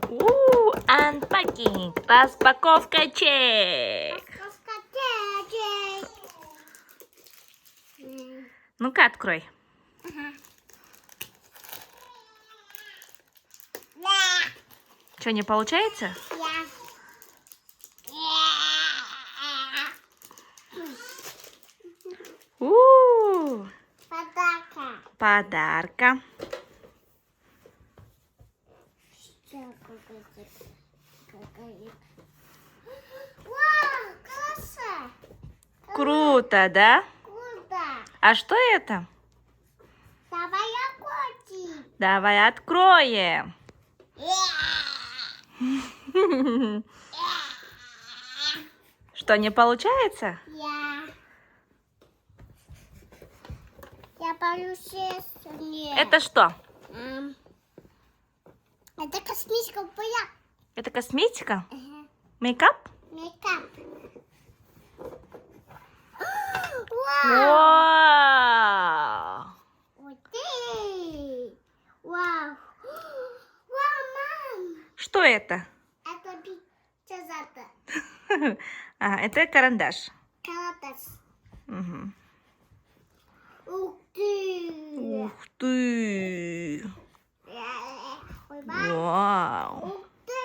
Unpacking. Распаковка чек. Ну-ка, открой. Что, не получается? Подарка. Круто, да? А что это? Давай откроем. Что, не получается? Я боюсь, Это что? Это космическая пыль. Это косметика? Мейкап? Мейкап. Вау! Вот ты! Вау! Вау, мам! Что это? Это пицца. Это карандаш. Каратас. Угу. Ух ты! Ух ты! Ой, Вау! ух ты!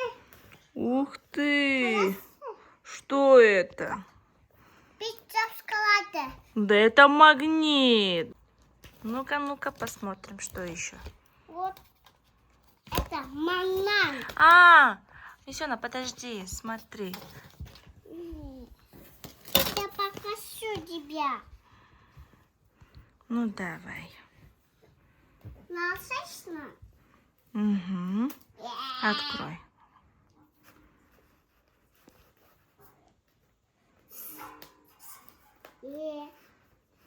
Ух ты! Что это? Пицца в шоколаде. Да это магнит. Ну-ка, ну-ка, посмотрим, что еще. Вот это банан. Мисюна, подожди, смотри. Я покажу тебя. Ну, давай. Насыщенно? Угу. Открой.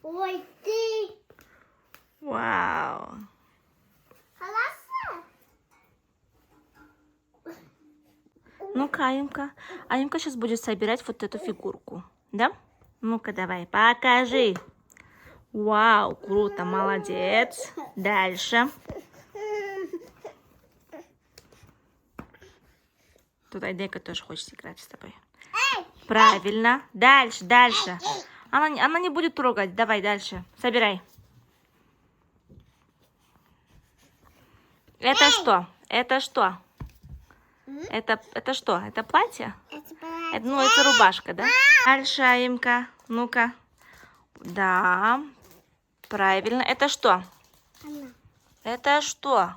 Ой, ты! Вау! Хорошо? Ну-ка, Аимка. Аимка сейчас будет собирать вот эту фигурку. Да? Ну-ка, давай, покажи. Вау, круто, молодец. Дальше. Тут Айдека тоже хочет играть с тобой. Правильно. Дальше, дальше. Она не будет трогать. Давай дальше. Собирай. Это что? Это что? Это что? Это платье? Ну, это рубашка, да? Дальше, Аимка. Ну-ка. Да. Правильно. Это что? Это что?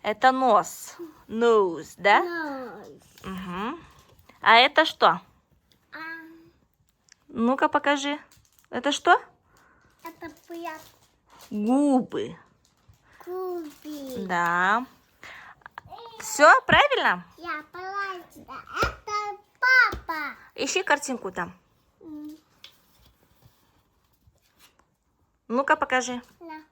Это нос. Nose, да? Угу. А это что? Ну-ка, покажи. Это что? Это пыль. Губы. Куби. Да. Все, правильно? Я платье. Это папа. Ищи картинку там. Ну-ка, покажи. Да.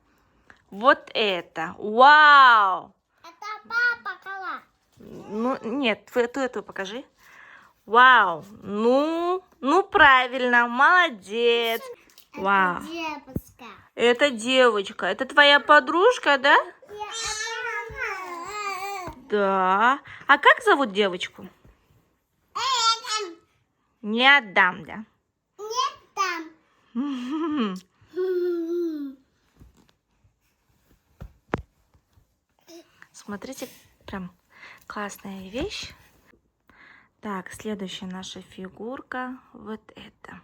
Вот это. Вау! Это папа кола. Ну, нет, ты эту покажи. Вау! Ну, правильно, молодец. Вау. Девушка. Это девочка. Это твоя подружка, да? Да. А как зовут девочку? Не отдам, да? Нет там. Смотрите, прям классная вещь. Так, следующая наша фигурка. Вот это.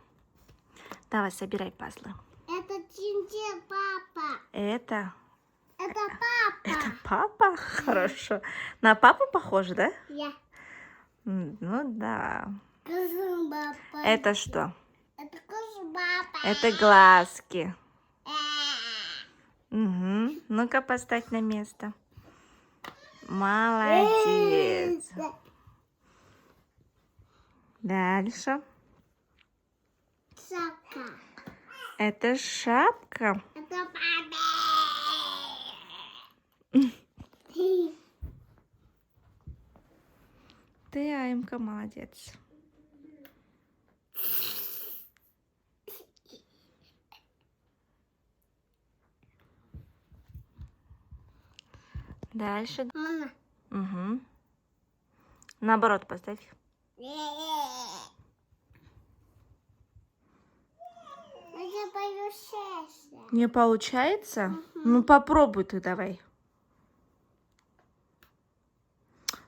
Давай, собирай пазлы. Это Тинтин папа. Это Это папа. папа? Хорошо. На папу похоже, да? Я. Ну да. Козу папа. Это что? Это козу папа. Это глазки. Угу. Ну-ка, поставь на место. Молодец. Дальше. Шапка. Это шапка. Это папа. Ты, Аимка, молодец. Дальше. Мама. Угу. Наоборот поставь. Я боюсь. Не получается? Ну попробуй ты давай.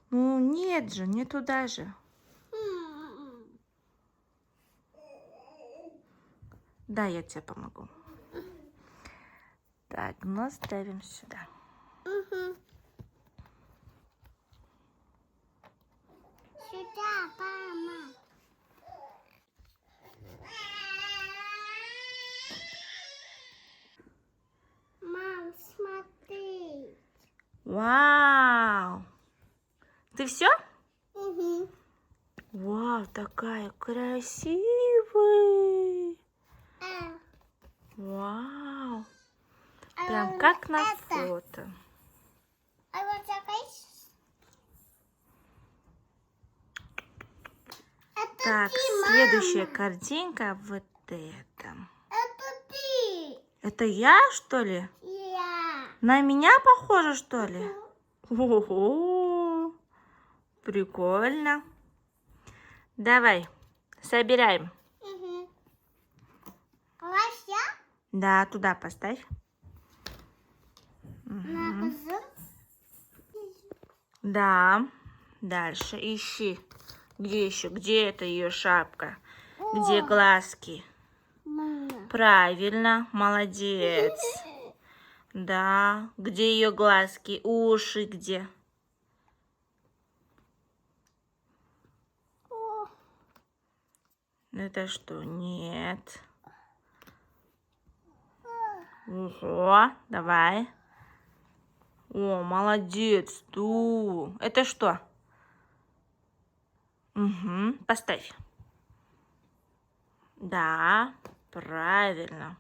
Ну нет же, не туда же. Да, я тебе помогу. Так, ну ставим сюда. Сюда, мама. Мам, смотри. Вау! Ты все? Угу. Вау, такая красивая. Вау. Прям как на фото. А вот такая. Это Так, ты, следующая мама. картинка вот эта. Это ты. Это я, что ли? Я. На меня похоже, что ли? Ого, прикольно. Давай, собираем. Угу. Лося? Да, туда поставь. На зуб. Да. Дальше ищи. Где еще? Где это ее шапка? Где глазки? Мама. Правильно, молодец. Да. Где ее глазки? Уши где? О, Это что? Нет. Ого, давай. О, молодец. Ту. Это что? Угу, поставь. Да, правильно.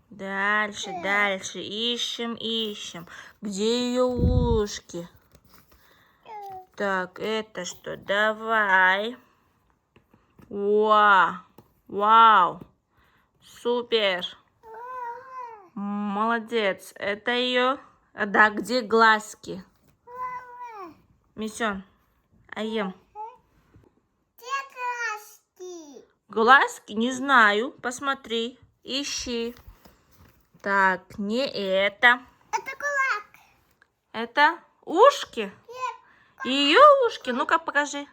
Дальше, дальше. Ищем, ищем. Где ее ушки? Так, это что? Давай. Вау, вау. Супер. Молодец. Это ее... Да, где глазки? Мисюн, аем. где глазки? Глазки? Не знаю. Посмотри. Ищи. Так, не это. Это кулак. Это ушки? Ее ушки? Ну-ка, покажи.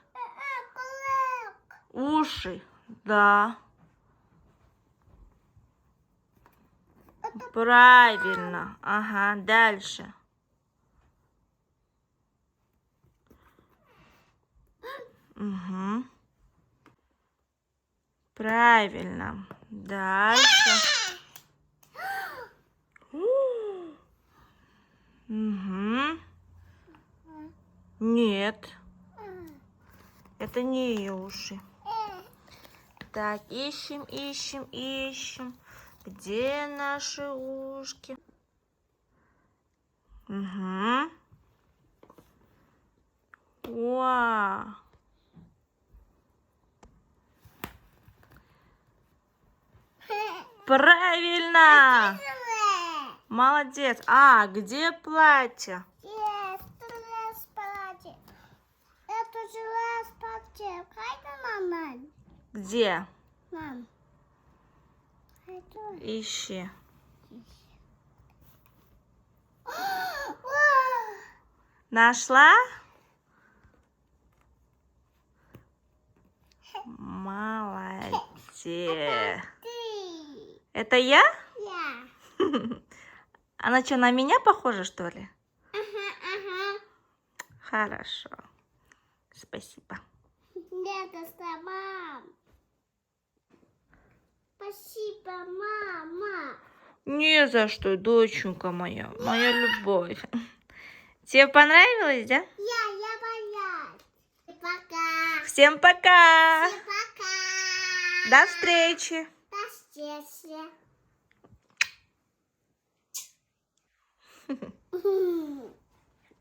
Кулак. Уши. Да. Правильно. Ага, дальше. Угу. Правильно. Дальше. Угу. Нет. Это не ее уши. Так, ищем, ищем, ищем. Где наши ушки? Угу. Вау. Правильно. Молодец. А, где платье? Это желез платье. Как мама? Где? Мам. Это... Ищи. Нашла? Молодец. Ты. Это я? Я. Она что, на меня похожа, что ли? Ага. Хорошо. Спасибо. Нет, это мам. Спасибо, мама. Не за что, доченька моя. Моя любовь. Тебе понравилось, да? Я боюсь. Пока. Всем пока. Всем пока. До встречи. До встречи.